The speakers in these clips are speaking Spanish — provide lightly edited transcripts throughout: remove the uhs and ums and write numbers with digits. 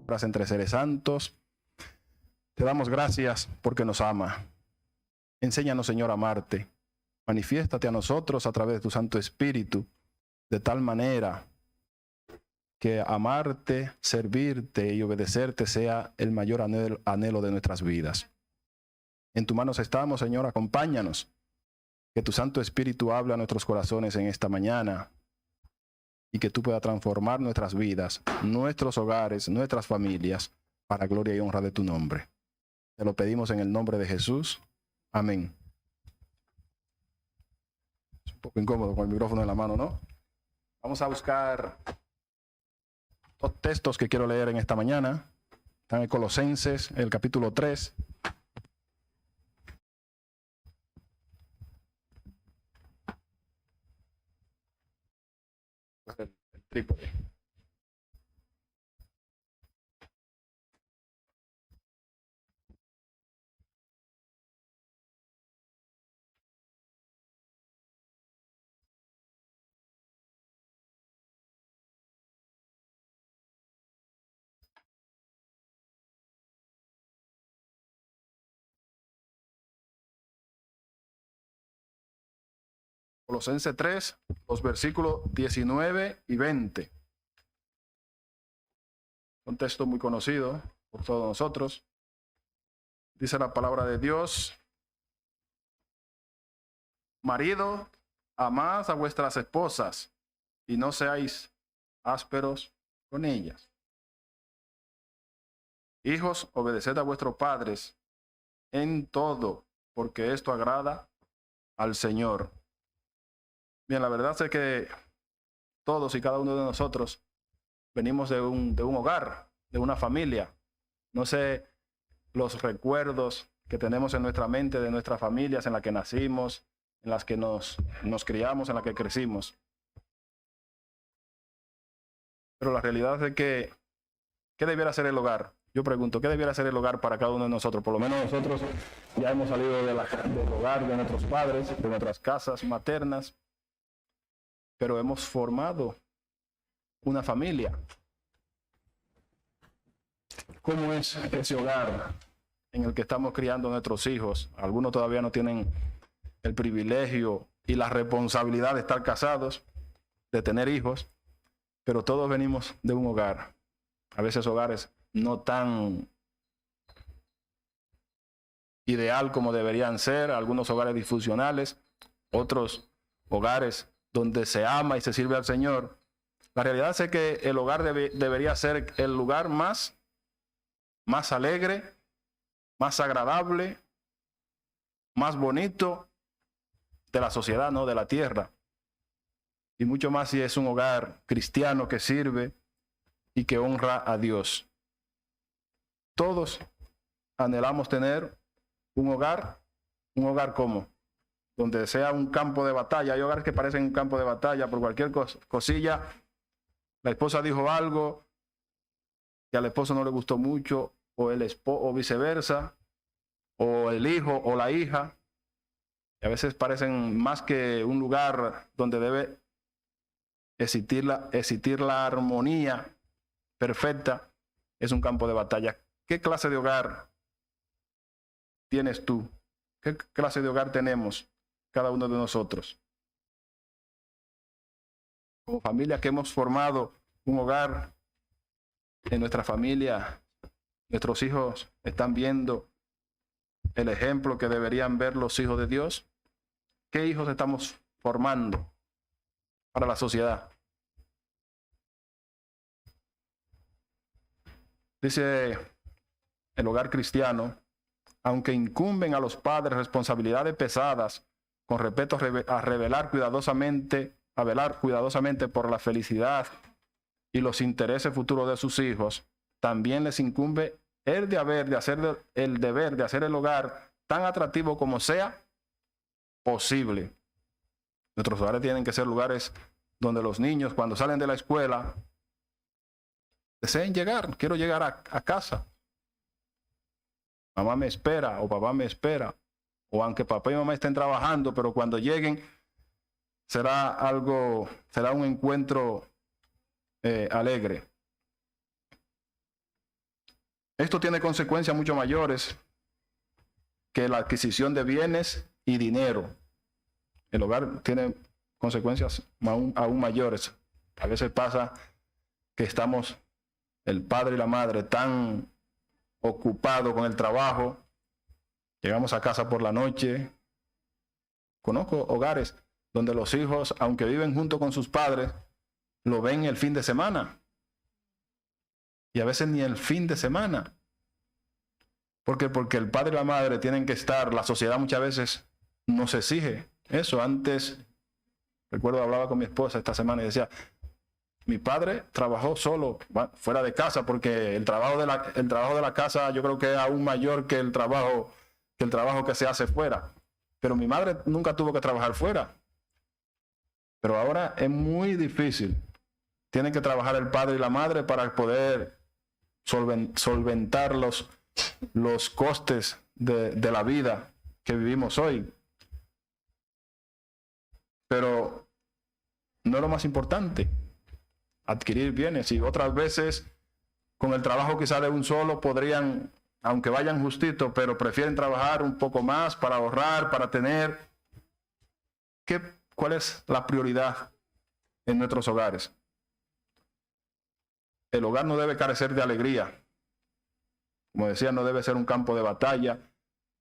entre seres santos. Te damos gracias porque nos ama. Enséñanos, Señor, a amarte. Manifiéstate a nosotros a través de tu Santo Espíritu, de tal manera que amarte, servirte y obedecerte sea el mayor anhelo de nuestras vidas. En tus manos estamos, Señor, acompáñanos. Que tu Santo Espíritu hable a nuestros corazones en esta mañana y que tú puedas transformar nuestras vidas, nuestros hogares, nuestras familias, para gloria y honra de tu nombre. Te lo pedimos en el nombre de Jesús. Amén. Es un poco incómodo con el micrófono en la mano, ¿no? Vamos a buscar dos textos que quiero leer en esta mañana. Están en Colosenses, el capítulo 3. El trípode. Colosenses 3, los versículos 19 y 20. Un texto muy conocido por todos nosotros. Dice la palabra de Dios: marido, amad a vuestras esposas y no seáis ásperos con ellas. Hijos, obedeced a vuestros padres en todo, porque esto agrada al Señor. Bien, la verdad es que todos y cada uno de nosotros venimos de un hogar, de una familia. No sé los recuerdos que tenemos en nuestra mente de nuestras familias en las que nacimos, en las que nos criamos, en las que crecimos. Pero la realidad es que, ¿qué debiera ser el hogar? Yo pregunto, ¿qué debiera ser el hogar para cada uno de nosotros? Por lo menos nosotros ya hemos salido del hogar de nuestros padres, de nuestras casas maternas, pero hemos formado una familia. ¿Cómo es ese hogar en el que estamos criando a nuestros hijos? Algunos todavía no tienen el privilegio y la responsabilidad de estar casados, de tener hijos, pero todos venimos de un hogar. A veces hogares no tan ideal como deberían ser, algunos hogares disfuncionales, otros hogares donde se ama y se sirve al Señor. La realidad es que el hogar debería ser el lugar más alegre, más agradable, más bonito de la sociedad, ¿no? De la tierra. Y mucho más si es un hogar cristiano que sirve y que honra a Dios. Todos anhelamos tener un hogar ¿cómo? Donde sea un campo de batalla. Hay hogares que parecen un campo de batalla por cualquier cosilla. La esposa dijo algo que al esposo no le gustó mucho, o viceversa, o el hijo o la hija. Y a veces parecen más que un lugar donde debe existir la armonía perfecta. Es un campo de batalla. ¿Qué clase de hogar tienes tú? ¿Qué clase de hogar tenemos cada uno de nosotros? Como familia que hemos formado un hogar, en nuestra familia, nuestros hijos están viendo el ejemplo que deberían ver los hijos de Dios. ¿Qué hijos estamos formando para la sociedad? Dice el hogar cristiano: aunque incumben a los padres responsabilidades pesadas con respecto a velar cuidadosamente por la felicidad y los intereses futuros de sus hijos, también les incumbe el deber de hacer el hogar tan atractivo como sea posible. Nuestros hogares tienen que ser lugares donde los niños, cuando salen de la escuela, deseen llegar. Quiero llegar a casa. Mamá me espera o papá me espera. O aunque papá y mamá estén trabajando, pero cuando lleguen será un encuentro alegre. Esto tiene consecuencias mucho mayores que la adquisición de bienes y dinero. El hogar tiene consecuencias aún mayores. A veces pasa que estamos, el padre y la madre, tan ocupados con el trabajo, llegamos a casa por la noche. Conozco hogares donde los hijos, aunque viven junto con sus padres, lo ven el fin de semana. Y a veces ni el fin de semana. ¿Por qué? Porque el padre y la madre tienen que estar, la sociedad muchas veces nos exige eso. Antes, recuerdo, hablaba con mi esposa esta semana y decía, mi padre trabajó solo, fuera de casa, porque el trabajo de la casa yo creo que es aún mayor que el trabajo que se hace fuera. Pero mi madre nunca tuvo que trabajar fuera. Pero ahora es muy difícil. Tienen que trabajar el padre y la madre para poder solventar los costes de la vida que vivimos hoy. Pero no es lo más importante, adquirir bienes. Y otras veces, con el trabajo quizá de un solo, podrían, aunque vayan justito, pero prefieren trabajar un poco más para ahorrar, para tener. ¿Cuál es la prioridad en nuestros hogares? El hogar no debe carecer de alegría. Como decía, no debe ser un campo de batalla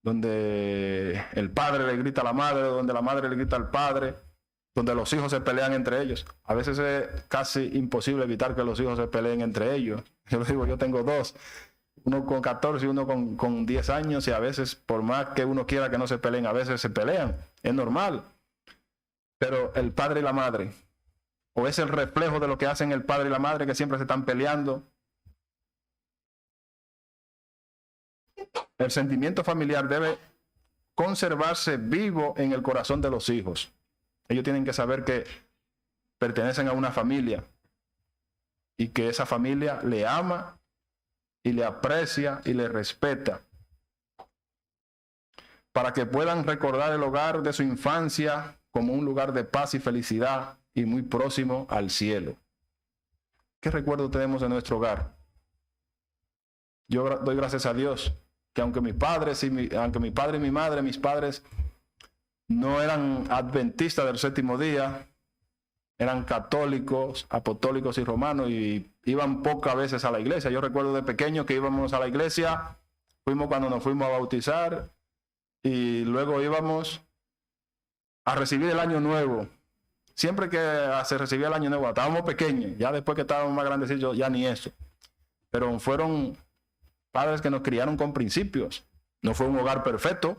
donde el padre le grita a la madre, donde la madre le grita al padre, donde los hijos se pelean entre ellos. A veces es casi imposible evitar que los hijos se peleen entre ellos. Yo les digo, yo tengo dos, uno con 14 y uno con 10 años, y a veces, por más que uno quiera que no se peleen, a veces se pelean. Es normal. Pero el padre y la madre, o es el reflejo de lo que hacen el padre y la madre, que siempre se están peleando. El sentimiento familiar debe conservarse vivo en el corazón de los hijos. Ellos tienen que saber que pertenecen a una familia y que esa familia le ama y le aprecia y le respeta, para que puedan recordar el hogar de su infancia como un lugar de paz y felicidad y muy próximo al cielo. ¿Qué recuerdo tenemos de nuestro hogar? Yo doy gracias a Dios que aunque mi padre y mi madre, mis padres, no eran adventistas del séptimo día, eran católicos, apostólicos y romanos, y iban pocas veces a la iglesia. Yo recuerdo de pequeño que íbamos a la iglesia, fuimos cuando nos fuimos a bautizar, y luego íbamos a recibir el año nuevo. Siempre que se recibía el año nuevo, estábamos pequeños, ya después que estábamos más grandecitos, ya ni eso. Pero fueron padres que nos criaron con principios. No fue un hogar perfecto,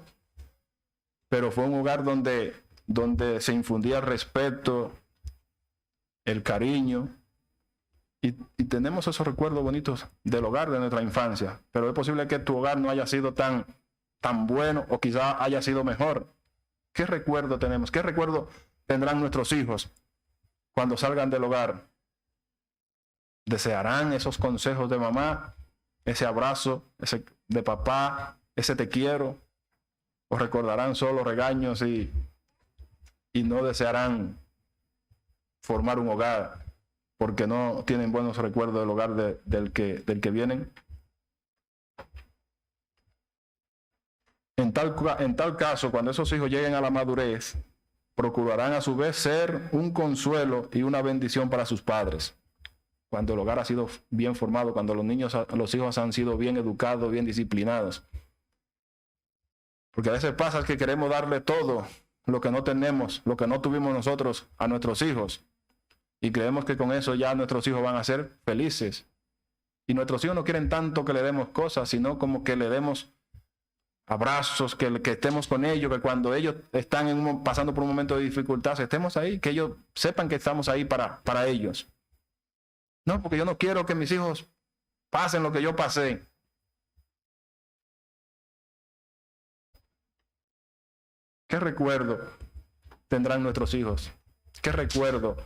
pero fue un hogar donde se infundía el respeto, el cariño, y tenemos esos recuerdos bonitos del hogar de nuestra infancia. Pero es posible que tu hogar no haya sido tan bueno, o quizá haya sido mejor. ¿Qué recuerdo tenemos? ¿Qué recuerdo tendrán nuestros hijos cuando salgan del hogar? ¿Desearán esos consejos de mamá, ese abrazo de papá, ese te quiero? ¿O recordarán solo regaños y no desearán formar un hogar porque no tienen buenos recuerdos del hogar del que vienen? En tal caso, cuando esos hijos lleguen a la madurez, procurarán a su vez ser un consuelo y una bendición para sus padres. Cuando el hogar ha sido bien formado, cuando los hijos han sido bien educados, bien disciplinados. Porque a veces pasa que queremos darle todo lo que no tenemos, lo que no tuvimos nosotros, a nuestros hijos. Y creemos que con eso ya nuestros hijos van a ser felices. Y nuestros hijos no quieren tanto que le demos cosas, sino como que le demos abrazos, que estemos con ellos, que cuando ellos están pasando por un momento de dificultad, estemos ahí, que ellos sepan que estamos ahí para ellos. No, porque yo no quiero que mis hijos pasen lo que yo pasé. ¿Qué recuerdo tendrán nuestros hijos? ¿Qué recuerdo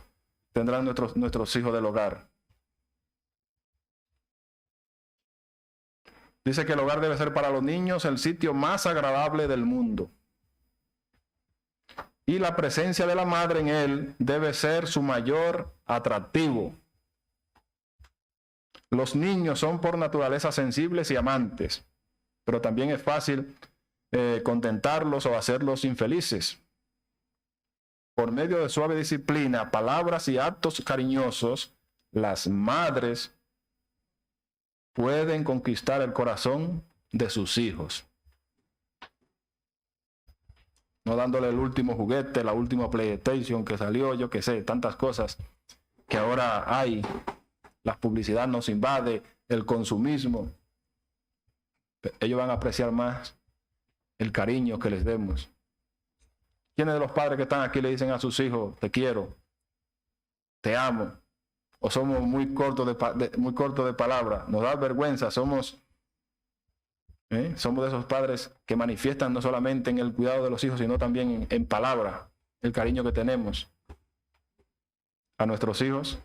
tendrán nuestros hijos del hogar? Dice que el hogar debe ser para los niños el sitio más agradable del mundo. Y la presencia de la madre en él debe ser su mayor atractivo. Los niños son por naturaleza sensibles y amantes, pero también es fácil contentarlos o hacerlos infelices. Por medio de suave disciplina, palabras y actos cariñosos, las madres pueden conquistar el corazón de sus hijos. No dándole el último juguete, la última PlayStation que salió, yo qué sé, tantas cosas que ahora hay. La publicidad nos invade, el consumismo. Ellos van a apreciar más el cariño que les demos. ¿Quiénes de los padres que están aquí le dicen a sus hijos, te quiero, te amo? O somos muy cortos de palabra, nos da vergüenza, somos de esos padres que manifiestan no solamente en el cuidado de los hijos, sino también en palabra, el cariño que tenemos a nuestros hijos.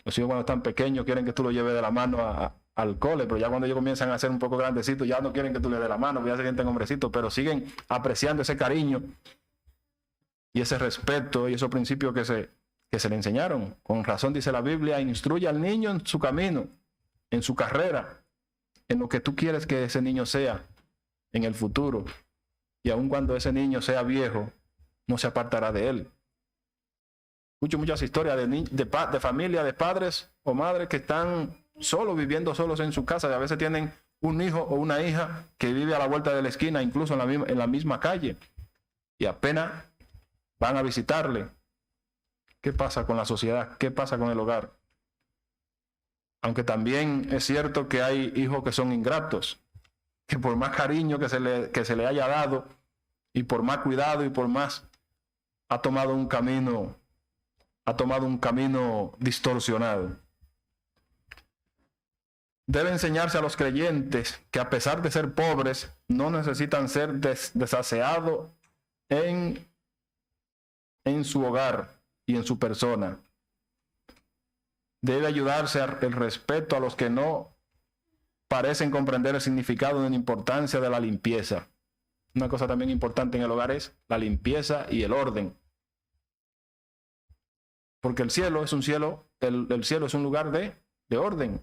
Los hijos cuando están pequeños quieren que tú los lleves de la mano al cole, pero ya cuando ellos comienzan a ser un poco grandecitos, ya no quieren que tú les des la mano, ya se sienten hombrecitos, pero siguen apreciando ese cariño y ese respeto y esos principios que se le enseñaron. Con razón dice la Biblia, instruye al niño en su camino, en su carrera, en lo que tú quieres que ese niño sea en el futuro. Y aun cuando ese niño sea viejo, no se apartará de él. Escucho muchas historias de familia, de padres o madres que están viviendo solos en su casa, y a veces tienen un hijo o una hija que vive a la vuelta de la esquina, incluso en la misma calle, y apenas van a visitarle. ¿Qué pasa con la sociedad? ¿Qué pasa con el hogar? Aunque también es cierto que hay hijos que son ingratos, que por más cariño que se le haya dado, y por más cuidado y por más, ha tomado un camino distorsionado. Debe enseñarse a los creyentes que a pesar de ser pobres, no necesitan ser desaseados en su hogar y en su persona. Debe ayudarse el respeto a los que no parecen comprender el significado ni la importancia de la limpieza. Una cosa también importante en el hogar es la limpieza y el orden. Porque el cielo es un lugar de orden.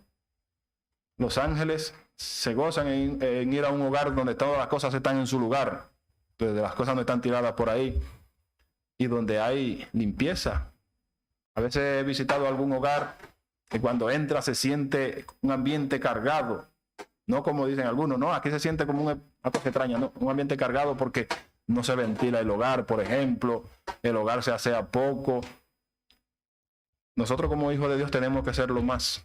Los ángeles se gozan en ir a un hogar donde todas las cosas están en su lugar, donde las cosas no están tiradas por ahí y donde hay limpieza. A veces he visitado algún hogar que cuando entra se siente un ambiente cargado, no como dicen algunos, no, aquí se siente como una cosa extraña, no, un ambiente cargado porque no se ventila el hogar, por ejemplo, el hogar se asea poco. Nosotros como hijos de Dios tenemos que ser lo más,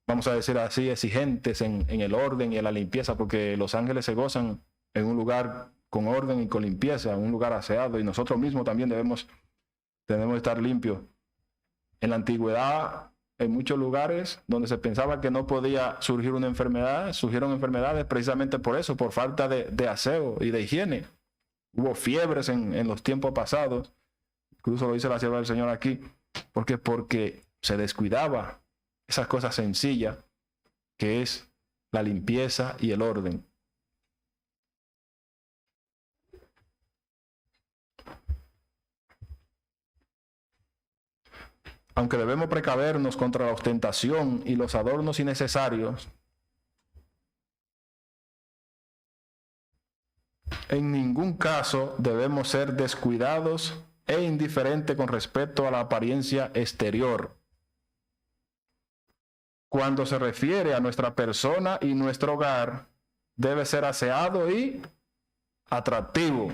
vamos a decir así, exigentes en el orden y en la limpieza, porque los ángeles se gozan en un lugar con orden y con limpieza, un lugar aseado, y nosotros mismos también debemos estar limpios. En la antigüedad, en muchos lugares donde se pensaba que no podía surgir una enfermedad, surgieron enfermedades precisamente por eso, por falta de aseo y de higiene. Hubo fiebres en los tiempos pasados, incluso lo dice la sierva del Señor aquí, porque se descuidaba esas cosas sencillas que es la limpieza y el orden. Aunque debemos precavernos contra la ostentación y los adornos innecesarios, en ningún caso debemos ser descuidados e indiferentes con respecto a la apariencia exterior. Cuando se refiere a nuestra persona y nuestro hogar, debe ser aseado y atractivo.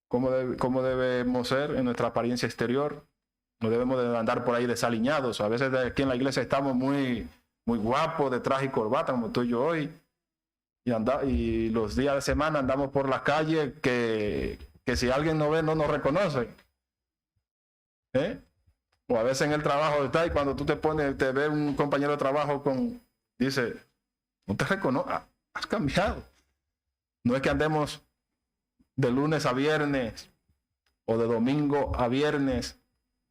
¿Cómo debemos ser en nuestra apariencia exterior? No debemos de andar por ahí desaliñados. A veces aquí en la iglesia estamos muy guapos, de traje y corbata, como estoy yo hoy. Y los días de semana andamos por la calle que si alguien nos ve no nos reconoce. O a veces en el trabajo está y cuando tú te ve un compañero de trabajo dice, no te reconoce, has cambiado. No es que andemos de lunes a viernes o de domingo a viernes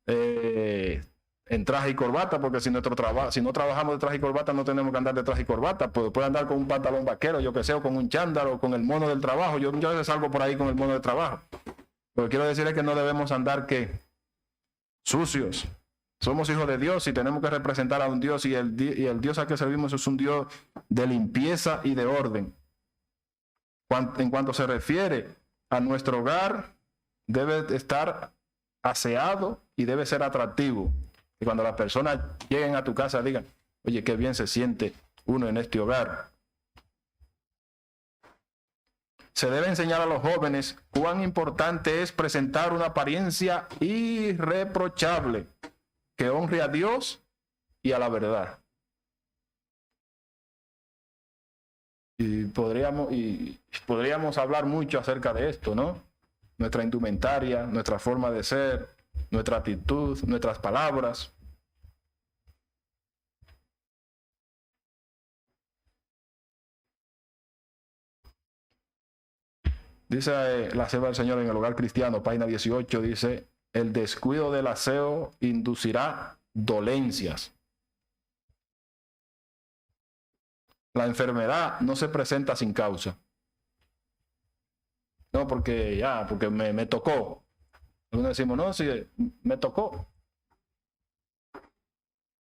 en traje y corbata, porque si no trabajamos de traje y corbata no tenemos que andar de traje y corbata. Puede andar con un pantalón vaquero, yo que sé, o con un chándal o con el mono del trabajo. Yo a veces salgo por ahí con el mono del trabajo. Lo que quiero decir es que no debemos andar que sucios. Somos hijos de Dios y tenemos que representar a un Dios, y el Dios al que servimos es un Dios de limpieza y de orden. En cuanto se refiere a nuestro hogar, debe estar aseado y debe ser atractivo. Y cuando las personas lleguen a tu casa digan, oye, qué bien se siente uno en este hogar. Se debe enseñar a los jóvenes cuán importante es presentar una apariencia irreprochable que honre a Dios y a la verdad. Y podríamos hablar mucho acerca de esto, ¿no? Nuestra indumentaria, nuestra forma de ser, nuestra actitud, nuestras palabras. Dice la sierva del Señor en el hogar cristiano, página 18, dice, el descuido del aseo inducirá dolencias. La enfermedad no se presenta sin causa. No, porque me tocó. Algunos decimos, no, sí, me tocó.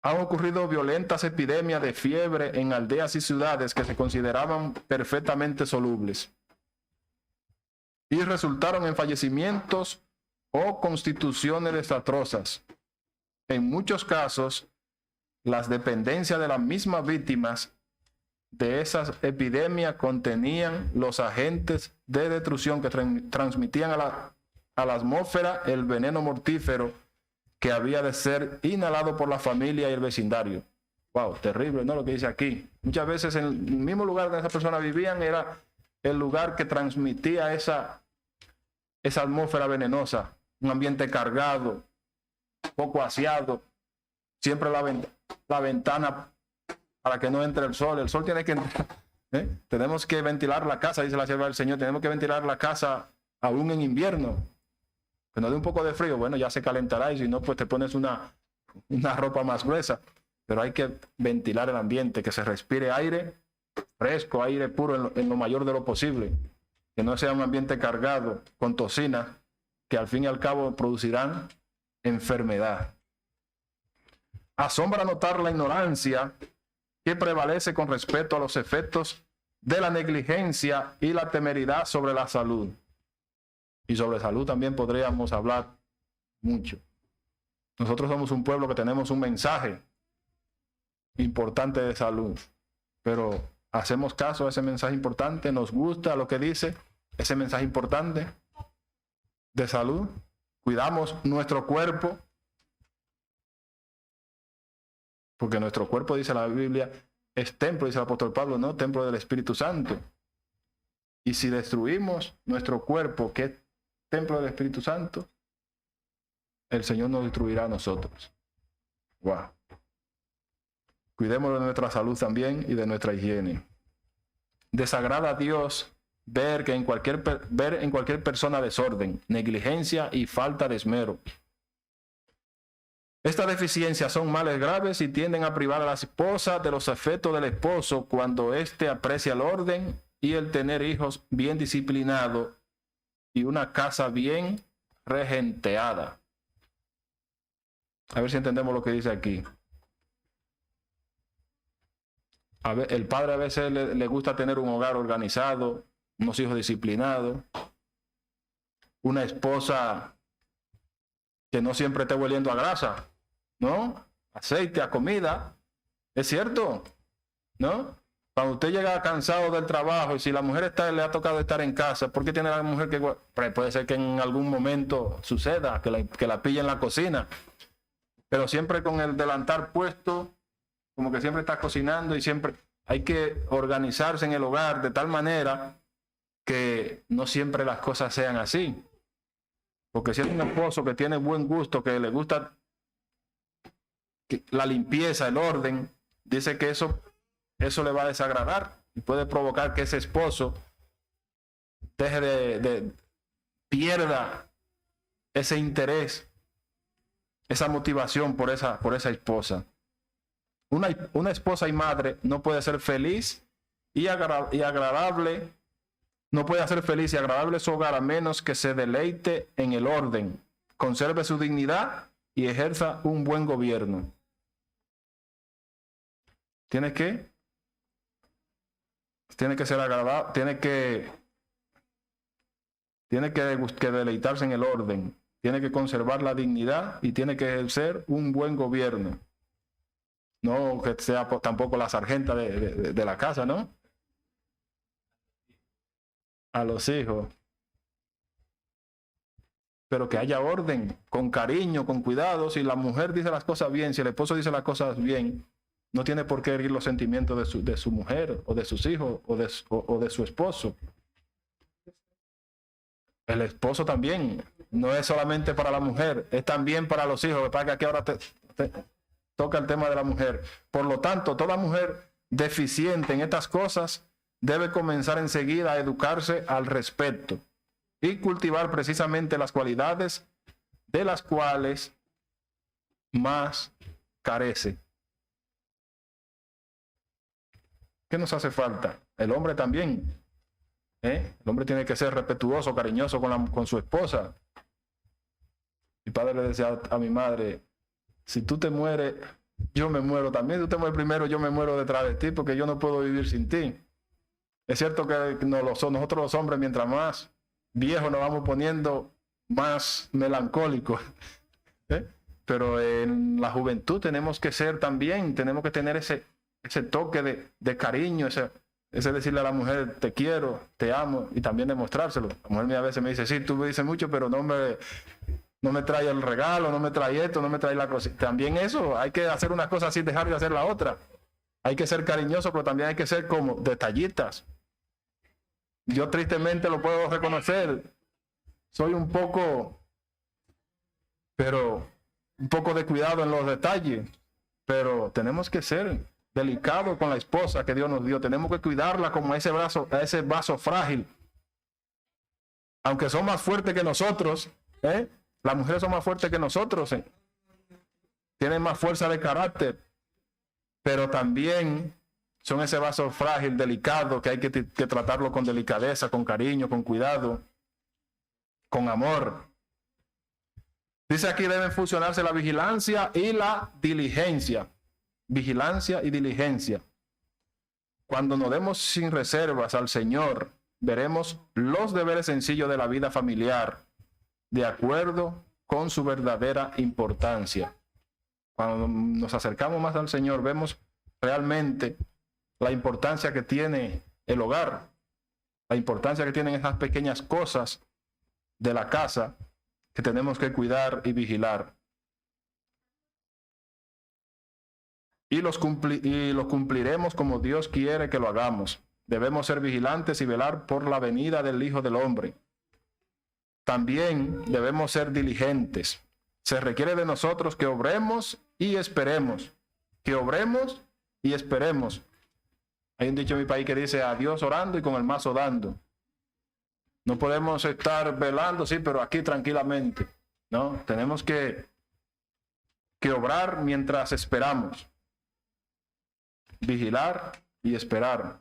Han ocurrido violentas epidemias de fiebre en aldeas y ciudades que se consideraban perfectamente solubles y resultaron en fallecimientos o constituciones desastrosas. En muchos casos, las dependencias de las mismas víctimas de esas epidemias contenían los agentes de destrucción que transmitían a la atmósfera el veneno mortífero que había de ser inhalado por la familia y el vecindario. Wow, terrible, ¿no? Lo que dice aquí. Muchas veces en el mismo lugar donde esas personas vivían era el lugar que transmitía esa atmósfera venenosa, un ambiente cargado, poco aseado, siempre la ventana para que no entre el sol. El sol tiene que entrar. Tenemos que ventilar la casa, dice la sierva del Señor, tenemos que ventilar la casa aún en invierno. Que no dé un poco de frío, bueno, ya se calentará, y si no, pues te pones una ropa más gruesa. Pero hay que ventilar el ambiente, que se respire aire fresco, aire puro en lo mayor de lo posible. Que no sea un ambiente cargado con toxinas que al fin y al cabo producirán enfermedad. Asombra notar la ignorancia que prevalece con respecto a los efectos de la negligencia y la temeridad sobre la salud. Y sobre salud también podríamos hablar mucho. Nosotros somos un pueblo que tenemos un mensaje importante de salud, pero hacemos caso a ese mensaje importante, nos gusta lo que dice ese mensaje importante de salud, cuidamos nuestro cuerpo, porque nuestro cuerpo, dice la Biblia, es templo, dice el apóstol Pablo, no templo del Espíritu Santo. Y si destruimos nuestro cuerpo, que es templo del Espíritu Santo, el Señor nos destruirá a nosotros. Wow. Cuidemos de nuestra salud también y de nuestra higiene. Desagrada a Dios ver en cualquier persona desorden, negligencia y falta de esmero. Estas deficiencias son males graves y tienden a privar a la esposa de los efectos del esposo cuando éste aprecia el orden y el tener hijos bien disciplinados y una casa bien regenteada. A ver si entendemos lo que dice aquí. El padre a veces le gusta tener un hogar organizado, unos hijos disciplinados, una esposa que no siempre esté hueliendo a grasa, ¿no? Aceite, a comida. ¿Es cierto? ¿No? Cuando usted llega cansado del trabajo y si la mujer le ha tocado estar en casa, ¿por qué tiene la mujer que... Puede ser que en algún momento suceda, que la pille en la cocina, pero siempre con el delantal puesto, como que siempre está cocinando, y siempre hay que organizarse en el hogar de tal manera que no siempre las cosas sean así. Porque si es un esposo que tiene buen gusto, que le gusta la limpieza, el orden, dice que eso le va a desagradar y puede provocar que ese esposo pierda ese interés, esa motivación por esa esposa. Una esposa y madre no puede ser feliz y agradable No puede hacer feliz y agradable su hogar a menos que se deleite en el orden, conserve su dignidad y ejerza un buen gobierno. Tiene que ser agradable, tiene que deleitarse en el orden, tiene que conservar la dignidad y tiene que ejercer un buen gobierno. No que sea tampoco la sargenta de la casa, ¿no? A los hijos. Pero que haya orden, con cariño, con cuidado. Si la mujer dice las cosas bien, si el esposo dice las cosas bien, no tiene por qué herir los sentimientos de su mujer o de sus hijos o de su esposo. El esposo también, no es solamente para la mujer, es también para los hijos. Para que aquí ahora toca el tema de la mujer. Por lo tanto, toda mujer deficiente en estas cosas debe comenzar enseguida a educarse al respecto y cultivar precisamente las cualidades de las cuales más carece. ¿Qué nos hace falta? El hombre también. El hombre tiene que ser respetuoso, cariñoso con su esposa. Mi padre le decía a mi madre, si tú te mueres, yo me muero también. Si tú te mueres primero, yo me muero detrás de ti, porque yo no puedo vivir sin ti. Es cierto que nosotros los hombres, mientras más viejos nos vamos poniendo, más melancólicos. Pero en la juventud tenemos que ser también, tenemos que tener ese toque de cariño, ese decirle a la mujer, te quiero, te amo, y también demostrárselo. La mujer mía a veces me dice, sí, tú me dices mucho, pero no me trae el regalo, no me trae esto, no me trae la cosa. También eso, hay que hacer una cosa sin dejar de hacer la otra. Hay que ser cariñoso, pero también hay que ser como detallistas. Yo tristemente lo puedo reconocer. Soy un poco de cuidado en los detalles, pero tenemos que ser delicados con la esposa que Dios nos dio. Tenemos que cuidarla como ese vaso frágil. Aunque son más fuertes que nosotros, las mujeres son más fuertes que nosotros, tienen más fuerza de carácter, pero también son ese vaso frágil, delicado, que hay que tratarlo con delicadeza, con cariño, con cuidado, con amor. Dice aquí, deben fusionarse la vigilancia y la diligencia. Vigilancia y diligencia. Cuando nos demos sin reservas al Señor, veremos los deberes sencillos de la vida familiar, de acuerdo con su verdadera importancia. Cuando nos acercamos más al Señor, vemos realmente la importancia que tiene el hogar, la importancia que tienen esas pequeñas cosas de la casa que tenemos que cuidar y vigilar. Y los cumpliremos como Dios quiere que lo hagamos. Debemos ser vigilantes y velar por la venida del Hijo del Hombre. También debemos ser diligentes. Se requiere de nosotros que obremos y esperemos. Que obremos y esperemos. Hay un dicho en mi país que dice, a Dios orando y con el mazo dando. No podemos estar velando, sí, pero aquí tranquilamente. No, tenemos que obrar mientras esperamos. Vigilar y esperar.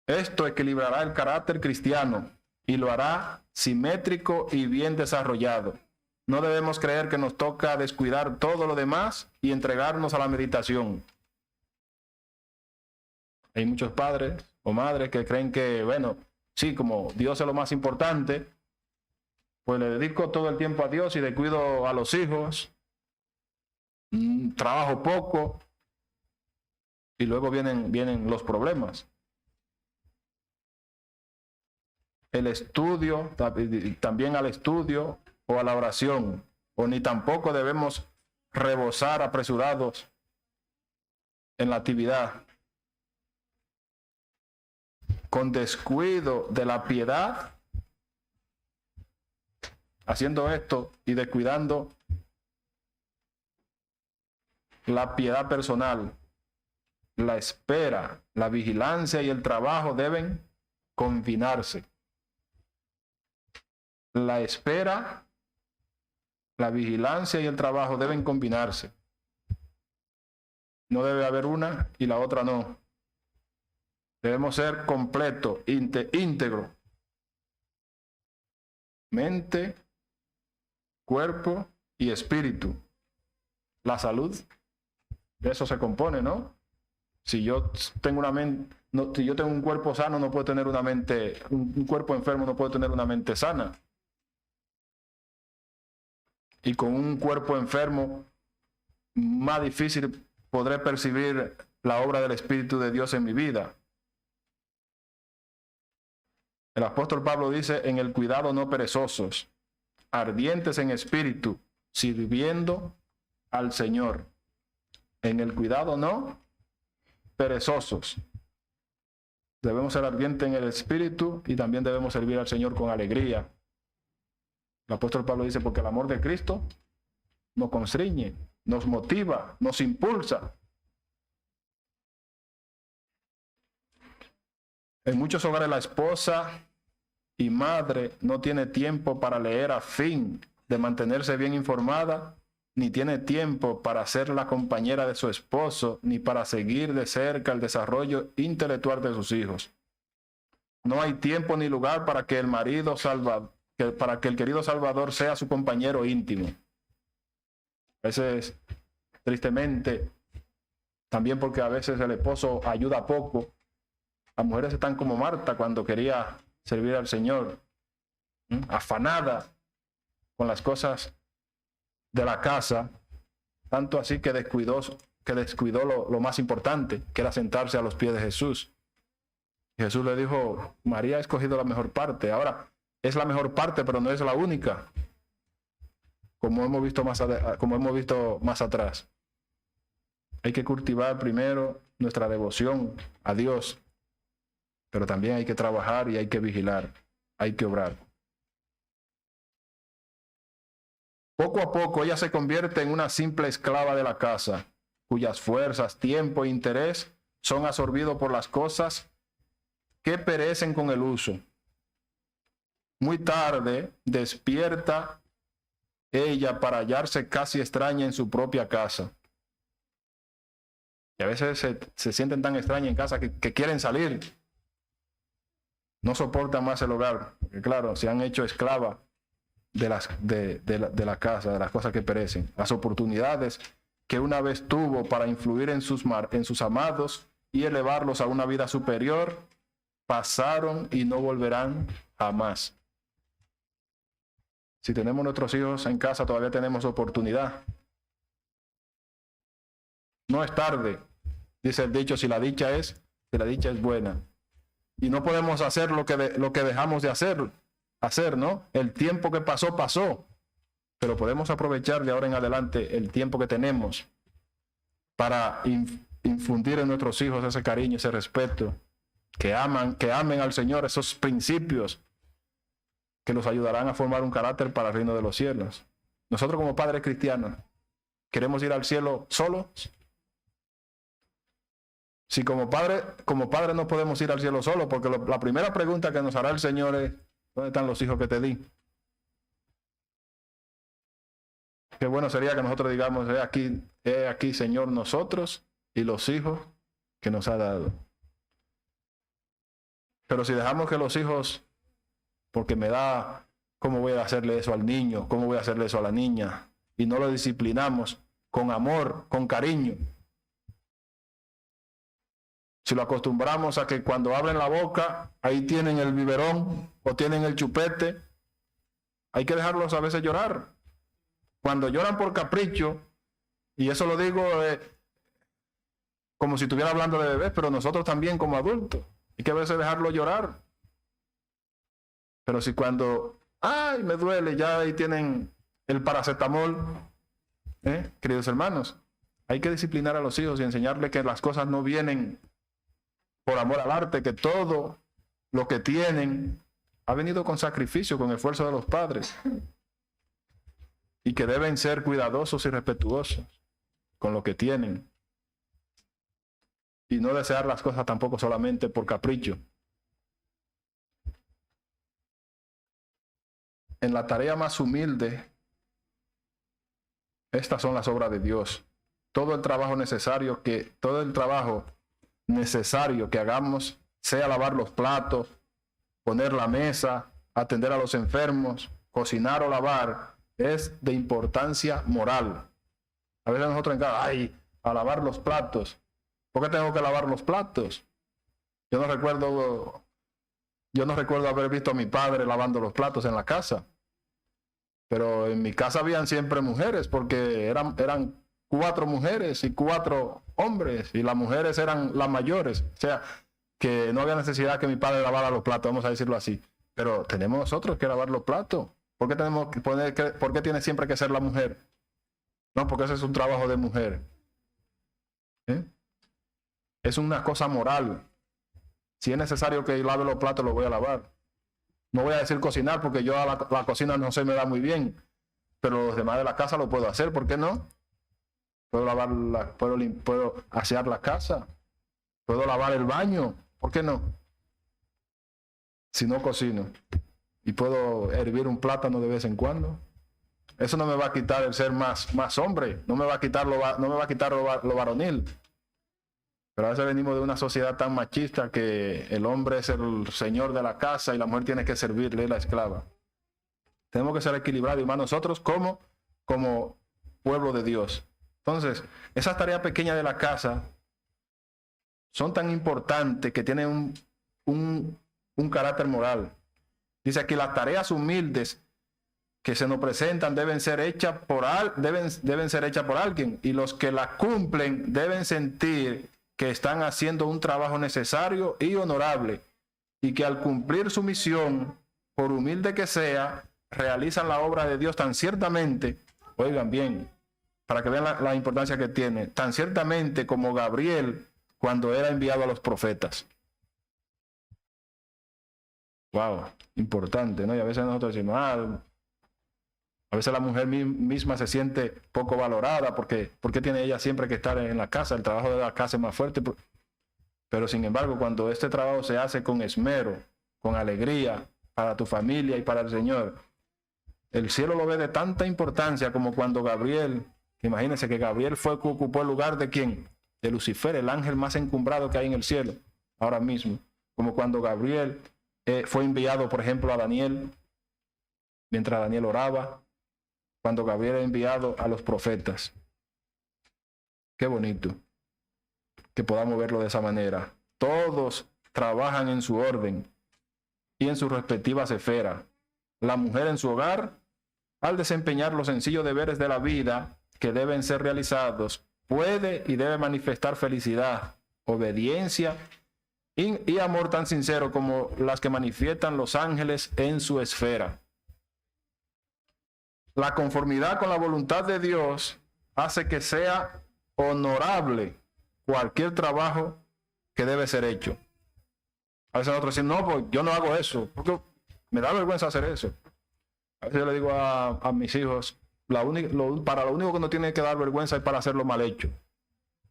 Esto equilibrará el carácter cristiano y lo hará simétrico y bien desarrollado. No debemos creer que nos toca descuidar todo lo demás y entregarnos a la meditación. Hay muchos padres o madres que creen que, bueno, sí, como Dios es lo más importante, pues le dedico todo el tiempo a Dios y descuido a los hijos, trabajo poco y luego vienen los problemas. El estudio, también al estudio o a la oración, o ni tampoco debemos rebosar apresurados en la actividad. Con descuido de la piedad, haciendo esto y descuidando la piedad personal, la espera, la vigilancia y el trabajo deben combinarse. La espera, la vigilancia y el trabajo deben combinarse. No debe haber una y la otra no. Debemos ser completo, íntegro. Mente, cuerpo y espíritu. La salud, de eso se compone, ¿no? Si yo tengo una mente, no, si yo tengo un cuerpo sano, no puedo tener una mente, un cuerpo enfermo no puede tener una mente sana. Y con un cuerpo enfermo, más difícil podré percibir la obra del Espíritu de Dios en mi vida. El apóstol Pablo dice, en el cuidado no perezosos, ardientes en espíritu, sirviendo al Señor. En el cuidado no perezosos. Debemos ser ardientes en el espíritu y también debemos servir al Señor con alegría. El apóstol Pablo dice, porque el amor de Cristo nos constriñe, nos motiva, nos impulsa. En muchos hogares la esposa y madre no tiene tiempo para leer a fin de mantenerse bien informada, ni tiene tiempo para ser la compañera de su esposo, ni para seguir de cerca el desarrollo intelectual de sus hijos. No hay tiempo ni lugar para que para que el querido Salvador sea su compañero íntimo. A veces, tristemente, también porque a veces el esposo ayuda poco, las mujeres están como Marta cuando quería servir al Señor, afanada con las cosas de la casa, tanto así que descuidó lo más importante, que era sentarse a los pies de Jesús. Y Jesús le dijo, María ha escogido la mejor parte. Ahora, es la mejor parte, pero no es la única, como hemos visto más atrás. Hay que cultivar primero nuestra devoción a Dios, pero también hay que trabajar y hay que vigilar, hay que obrar. Poco a poco ella se convierte en una simple esclava de la casa, cuyas fuerzas, tiempo e interés son absorbidos por las cosas que perecen con el uso. Muy tarde despierta ella para hallarse casi extraña en su propia casa. Y a veces se sienten tan extrañas en casa que quieren salir. No soportan más el hogar, porque claro, se han hecho esclavas de la casa, de las cosas que perecen. Las oportunidades que una vez tuvo para influir en sus amados y elevarlos a una vida superior, pasaron y no volverán jamás. Si tenemos nuestros hijos en casa, todavía tenemos oportunidad. No es tarde, dice el dicho, si la dicha es buena. Y no podemos hacer lo que dejamos de hacer, ¿no? El tiempo que pasó, pasó. Pero podemos aprovechar de ahora en adelante el tiempo que tenemos para infundir en nuestros hijos ese cariño, ese respeto, que amen al Señor, esos principios que los ayudarán a formar un carácter para el reino de los cielos. Nosotros como padres cristianos, ¿queremos ir al cielo solos? Si como padre no podemos ir al cielo solo, porque la primera pregunta que nos hará el Señor es, ¿dónde están los hijos que te di? Qué bueno sería que nosotros digamos, he aquí, Señor, nosotros y los hijos que nos ha dado. Pero si dejamos que los hijos, porque me da, ¿cómo voy a hacerle eso al niño? ¿Cómo voy a hacerle eso a la niña? Y no lo disciplinamos con amor, con cariño. Si lo acostumbramos a que cuando abren la boca, ahí tienen el biberón o tienen el chupete, hay que dejarlos a veces llorar. Cuando lloran por capricho, y eso lo digo como si estuviera hablando de bebés, pero nosotros también como adultos, hay que a veces dejarlo llorar. Pero si cuando, ay, me duele, ya ahí tienen el paracetamol, queridos hermanos, hay que disciplinar a los hijos y enseñarles que las cosas no vienen por amor al arte, que todo lo que tienen ha venido con sacrificio, con esfuerzo de los padres, y que deben ser cuidadosos y respetuosos con lo que tienen, y no desear las cosas tampoco solamente por capricho. En la tarea más humilde, estas son las obras de Dios. Todo el trabajo necesario que hagamos sea lavar los platos, poner la mesa, atender a los enfermos, cocinar o lavar, es de importancia moral. A veces nosotros en casa, a lavar los platos. ¿Por qué tengo que lavar los platos? Yo no recuerdo haber visto a mi padre lavando los platos en la casa. Pero en mi casa habían siempre mujeres, porque eran 4 mujeres y 4 hombres, y las mujeres eran las mayores. O sea, que no había necesidad que mi padre lavara los platos, vamos a decirlo así. Pero tenemos nosotros que lavar los platos. ¿Por qué tiene siempre que ser la mujer? No, porque ese es un trabajo de mujer. Es una cosa moral. Si es necesario que lave los platos, los voy a lavar. No voy a decir cocinar, porque yo a la cocina no se me da muy bien, pero los demás de la casa lo puedo hacer. ¿Por qué no? Puedo asear la casa, puedo lavar el baño. ¿Por qué no? Si no cocino y puedo hervir un plátano de vez en cuando, eso no me va a quitar el ser más hombre, no me va a quitar lo varonil. Pero a veces venimos de una sociedad tan machista que el hombre es el señor de la casa y la mujer tiene que servirle, la esclava. Tenemos que ser equilibrados, y más nosotros como pueblo de Dios. Entonces, esas tareas pequeñas de la casa son tan importantes que tienen un carácter moral. Dice aquí, las tareas humildes que se nos presentan deben ser hechas por alguien, y los que las cumplen deben sentir que están haciendo un trabajo necesario y honorable, y que al cumplir su misión, por humilde que sea, realizan la obra de Dios tan ciertamente, oigan bien, para que vean la importancia que tiene, tan ciertamente como Gabriel cuando era enviado a los profetas. Wow, importante, ¿no? Y a veces nosotros decimos, a veces la mujer misma se siente poco valorada porque tiene ella siempre que estar en la casa, el trabajo de la casa es más fuerte. Pero sin embargo, cuando este trabajo se hace con esmero, con alegría, para tu familia y para el Señor, el cielo lo ve de tanta importancia como cuando Gabriel, imagínense que Gabriel ocupó el lugar de ¿quién? De Lucifer, el ángel más encumbrado que hay en el cielo, ahora mismo. Como cuando Gabriel fue enviado, por ejemplo, a Daniel, mientras Daniel oraba, cuando Gabriel ha enviado a los profetas. Qué bonito que podamos verlo de esa manera. Todos trabajan en su orden y en sus respectivas esferas. La mujer en su hogar, al desempeñar los sencillos deberes de la vida que deben ser realizados, puede y debe manifestar felicidad, obediencia y amor tan sincero como las que manifiestan los ángeles en su esfera. La conformidad con la voluntad de Dios hace que sea honorable cualquier trabajo que debe ser hecho. A veces nosotros decimos, no, pues yo no hago eso, porque me da vergüenza hacer eso. A veces yo le digo a mis hijos, para lo único que no tiene que dar vergüenza es para hacerlo mal hecho.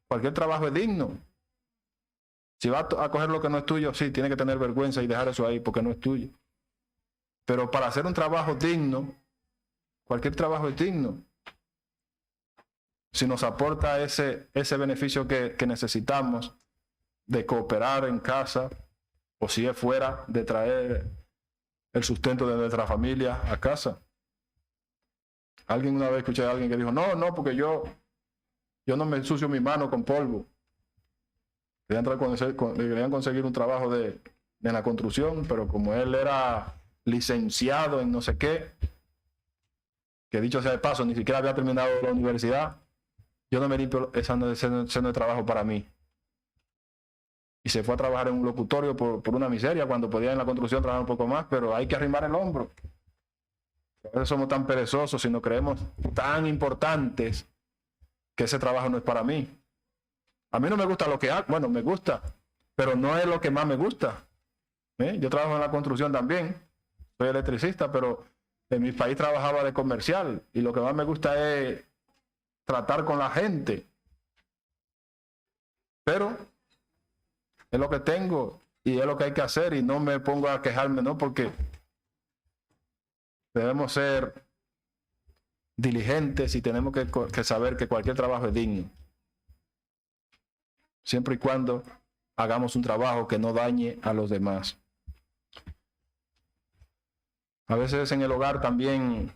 Cualquier trabajo es digno. Si va a coger lo que no es tuyo, sí, tiene que tener vergüenza y dejar eso ahí porque no es tuyo. Pero para hacer un trabajo digno, cualquier trabajo es digno. Si nos aporta ese beneficio que necesitamos de cooperar en casa, o si es fuera, de traer el sustento de nuestra familia a casa. Una vez escuché a alguien que dijo, no, porque yo no me ensucio mi mano con polvo. Querían conseguir un trabajo en la construcción, pero como él era licenciado en no sé qué, que dicho sea de paso, ni siquiera había terminado la universidad, yo no me limpio, ese no es trabajo para mí. Y se fue a trabajar en un locutorio por una miseria, cuando podía en la construcción trabajar un poco más, pero hay que arrimar el hombro. A veces somos tan perezosos y nos creemos tan importantes que ese trabajo no es para mí. A mí no me gusta lo que hago, bueno, me gusta, pero no es lo que más me gusta. Yo trabajo en la construcción también, soy electricista, pero en mi país trabajaba de comercial y lo que más me gusta es tratar con la gente. Pero es lo que tengo y es lo que hay que hacer, y no me pongo a quejarme, ¿no? Porque debemos ser diligentes y tenemos que saber que cualquier trabajo es digno, siempre y cuando hagamos un trabajo que no dañe a los demás. A veces en el hogar también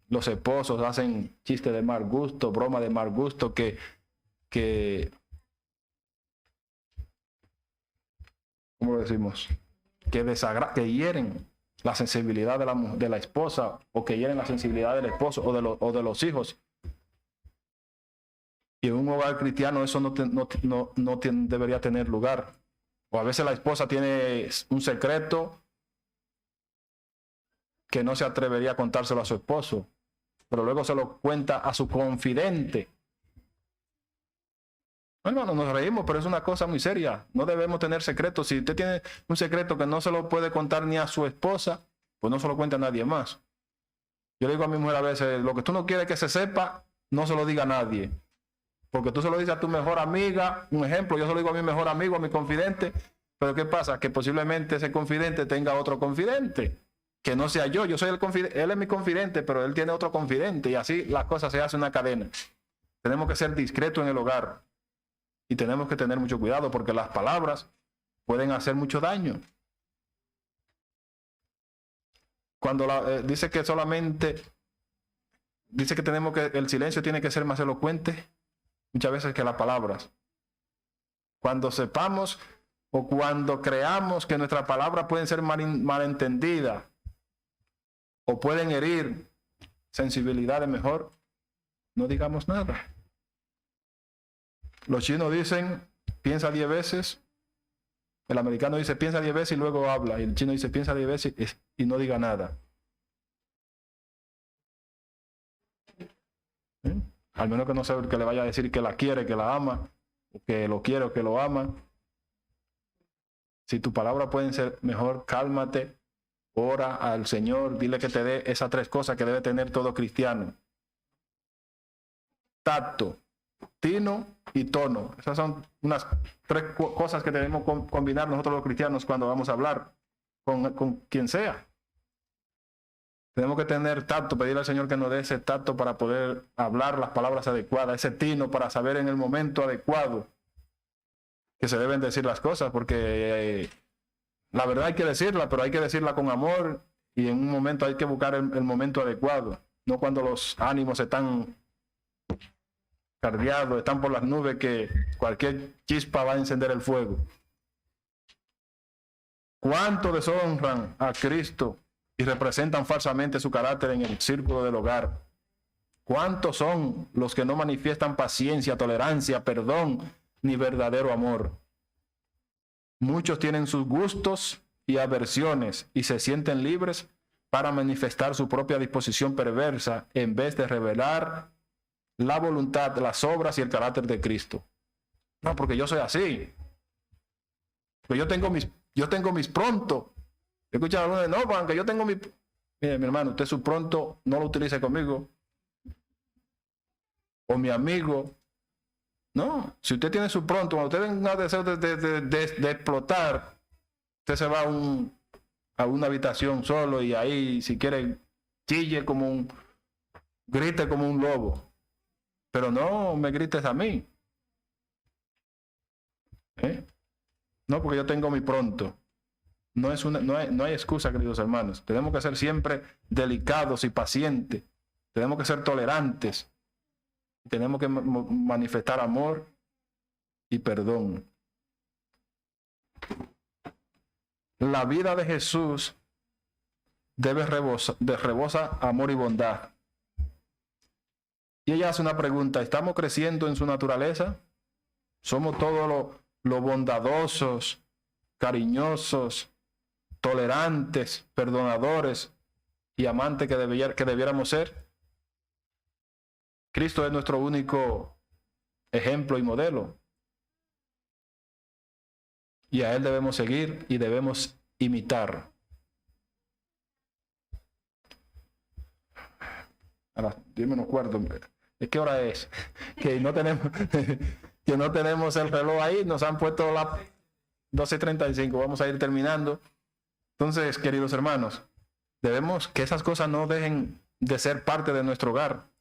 los esposos hacen chistes de mal gusto, broma de mal gusto que ¿cómo lo decimos? Que hieren la sensibilidad de la esposa, o que hieren la sensibilidad del esposo o de los hijos. Y en un hogar cristiano eso no debería tener lugar. O a veces la esposa tiene un secreto que no se atrevería a contárselo a su esposo, pero luego se lo cuenta a su confidente. Bueno, nos reímos, pero es una cosa muy seria. No debemos tener secretos. Si usted tiene un secreto que no se lo puede contar ni a su esposa, pues no se lo cuente a nadie más. Yo le digo a mi mujer a veces, lo que tú no quieres que se sepa, no se lo diga a nadie. Porque tú se lo dices a tu mejor amiga, un ejemplo, yo se lo digo a mi mejor amigo, a mi confidente, pero ¿qué pasa? Que posiblemente ese confidente tenga otro confidente, que no sea yo soy el confidente, él es mi confidente, pero él tiene otro confidente, y así las cosas se hacen una cadena. Tenemos que ser discretos en el hogar. Y tenemos que tener mucho cuidado porque las palabras pueden hacer mucho daño. Cuando dice que tenemos que, el silencio tiene que ser más elocuente muchas veces que las palabras. Cuando sepamos o cuando creamos que nuestras palabras pueden ser malentendidas o pueden herir sensibilidades, mejor no digamos nada. Los chinos dicen, piensa 10 veces. El americano dice, piensa 10 veces y luego habla. Y el chino dice, piensa 10 veces y no diga nada. Al menos que no sea que le vaya a decir que la quiere, que la ama, o que lo quiere o que lo ama. Si tus palabras pueden ser mejor, cálmate, ora al Señor, dile que te dé esas 3 cosas que debe tener todo cristiano. Tacto, tino y tono. Esas son unas 3 cosas que debemos combinar nosotros los cristianos cuando vamos a hablar con quien sea. Tenemos que tener tacto, pedirle al Señor que nos dé ese tacto para poder hablar las palabras adecuadas, ese tino para saber en el momento adecuado que se deben decir las cosas, porque la verdad hay que decirla, pero hay que decirla con amor, y en un momento hay que buscar el momento adecuado, no cuando los ánimos están cardeados, están por las nubes, que cualquier chispa va a encender el fuego. ¿Cuánto deshonran a Cristo y representan falsamente su carácter en el círculo del hogar? ¿Cuántos son los que no manifiestan paciencia, tolerancia, perdón, ni verdadero amor? Muchos tienen sus gustos y aversiones y se sienten libres para manifestar su propia disposición perversa en vez de revelar la voluntad, las obras y el carácter de Cristo. No, porque yo soy así. Pues yo tengo mis pronto. Escucha a algunos, no, aunque yo tengo mi... Mire, mi hermano, usted su pronto no lo utilice conmigo. O mi amigo. No, si usted tiene su pronto, cuando usted tenga deseo de explotar, usted se va a una habitación solo y ahí, si quiere, chille grite como un lobo. Pero no me grites a mí. No, porque yo tengo mi pronto. No hay excusa, queridos hermanos. Tenemos que ser siempre delicados y pacientes. Tenemos que ser tolerantes. Tenemos que manifestar amor y perdón. La vida de Jesús rebosa amor y bondad. Y ella hace una pregunta: ¿estamos creciendo en su naturaleza? ¿Somos todos los bondadosos, cariñosos, tolerantes, perdonadores y amantes que debiéramos ser? Cristo es nuestro único ejemplo y modelo. Y a Él debemos seguir y debemos imitar. A las 10 menos cuarto. ¿Qué hora es? Que no tenemos el reloj ahí. Nos han puesto las 12:35. Vamos a ir terminando. Entonces, queridos hermanos, debemos que esas cosas no dejen de ser parte de nuestro hogar.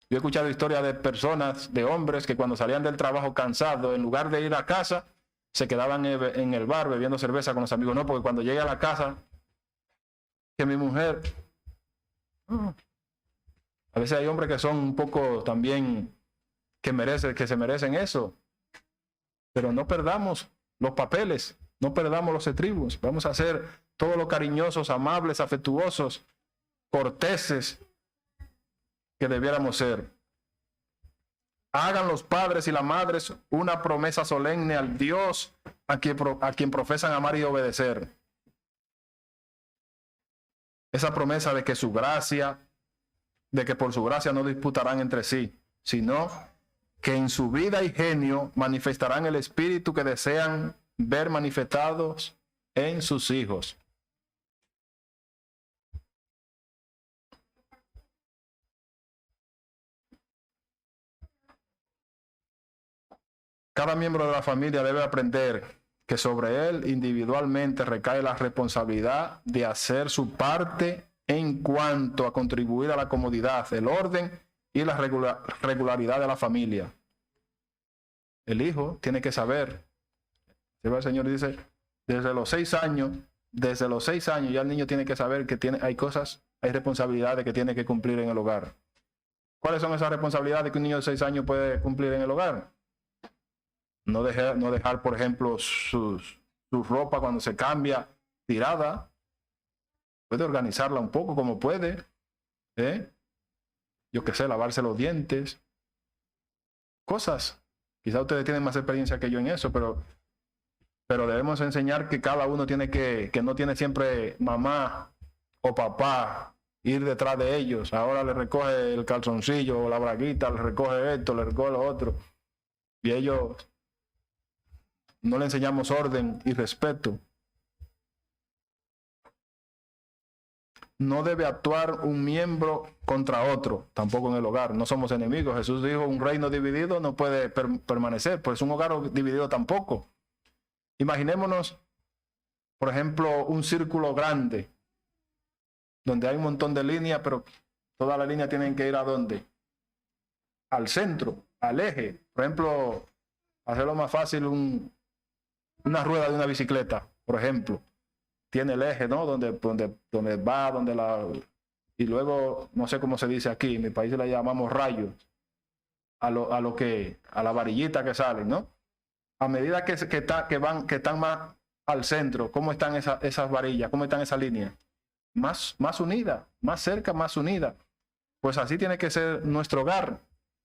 Yo he escuchado historias de personas, de hombres, que cuando salían del trabajo cansados, en lugar de ir a casa, se quedaban en el bar bebiendo cerveza con los amigos. No, porque cuando llegue a la casa, que mi mujer... A veces hay hombres que son un poco también que se merecen eso. Pero no perdamos los papeles, no perdamos los estribos. Vamos a ser todos los cariñosos, amables, afectuosos, corteses que debiéramos ser. Hagan los padres y las madres una promesa solemne al Dios a quien profesan amar y obedecer. Esa promesa de que su gracia, de que por su gracia no disputarán entre sí, sino que en su vida y genio manifestarán el espíritu que desean ver manifestados en sus hijos. Cada miembro de la familia debe aprender que sobre él individualmente recae la responsabilidad de hacer su parte en cuanto a contribuir a la comodidad, el orden y la regularidad de la familia. El hijo tiene que saber. El Señor dice, desde los 6 años ya el niño tiene que saber que hay cosas, hay responsabilidades que tiene que cumplir en el hogar. ¿Cuáles son esas responsabilidades que un niño de 6 años puede cumplir en el hogar? No dejar, por ejemplo, su ropa cuando se cambia tirada. Puede organizarla un poco como puede. Yo qué sé, lavarse los dientes. Cosas. Quizá ustedes tienen más experiencia que yo en eso, pero debemos enseñar que cada uno tiene que no tiene siempre mamá o papá ir detrás de ellos. Ahora le recoge el calzoncillo o la braguita, le recoge esto, le recoge lo otro. Y ellos no le enseñamos orden y respeto. No debe actuar un miembro contra otro, tampoco en el hogar. No somos enemigos. Jesús dijo, un reino dividido no puede permanecer, pues un hogar dividido tampoco. Imaginémonos, por ejemplo, un círculo grande, donde hay un montón de líneas, pero todas las líneas tienen que ir ¿a dónde? Al centro, al eje. Por ejemplo, hacerlo más fácil, una rueda de una bicicleta, por ejemplo. Tiene el eje, ¿no? Donde va, y luego, no sé cómo se dice aquí, en mi país le llamamos rayos, a la varillita que salen, ¿no? A medida que están más al centro, ¿cómo están esas varillas? ¿Cómo están esas líneas? Más unidas, más cerca, más unidas. Pues así tiene que ser nuestro hogar.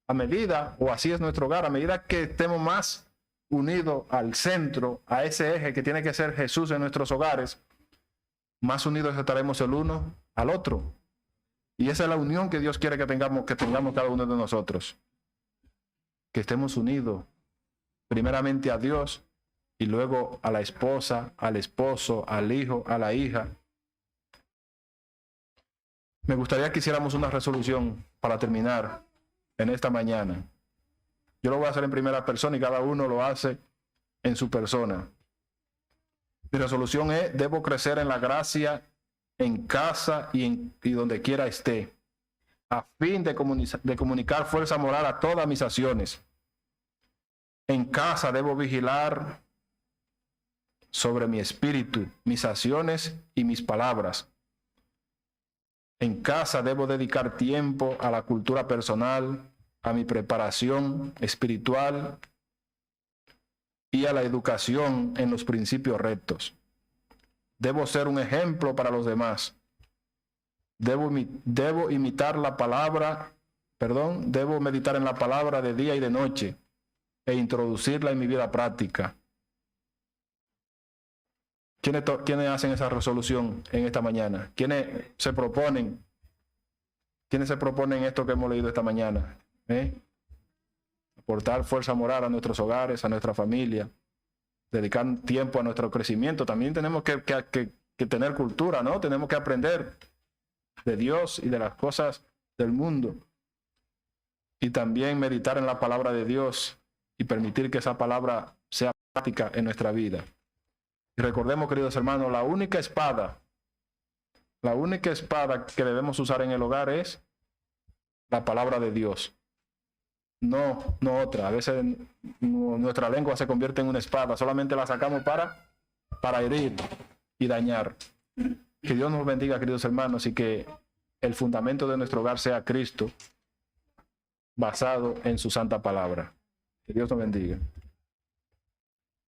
Así es nuestro hogar, a medida que estemos más unidos al centro, a ese eje que tiene que ser Jesús en nuestros hogares, más unidos estaremos el uno al otro. Y esa es la unión que Dios quiere que tengamos cada uno de nosotros. Que estemos unidos primeramente a Dios y luego a la esposa, al esposo, al hijo, a la hija. Me gustaría que hiciéramos una resolución para terminar en esta mañana. Yo lo voy a hacer en primera persona y cada uno lo hace en su persona. Mi resolución es, debo crecer en la gracia en casa y donde quiera esté, a fin de comunicar fuerza moral a todas mis acciones. En casa debo vigilar sobre mi espíritu, mis acciones y mis palabras. En casa debo dedicar tiempo a la cultura personal, a mi preparación espiritual y a la educación en los principios rectos. Debo ser un ejemplo para los demás. Debo meditar en la palabra de día y de noche e introducirla en mi vida práctica. ¿Quiénes hacen esa resolución en esta mañana? ¿Quiénes se proponen esto que hemos leído esta mañana? Aportar fuerza moral a nuestros hogares, a nuestra familia, dedicar tiempo a nuestro crecimiento. También tenemos que tener cultura, ¿no? Tenemos que aprender de Dios y de las cosas del mundo. Y también meditar en la palabra de Dios y permitir que esa palabra sea práctica en nuestra vida. Y recordemos, queridos hermanos, la única espada que debemos usar en el hogar es la palabra de Dios. No otra. A veces nuestra lengua se convierte en una espada. Solamente la sacamos para herir y dañar. Que Dios nos bendiga, queridos hermanos, y que el fundamento de nuestro hogar sea Cristo, basado en su santa palabra. Que Dios nos bendiga.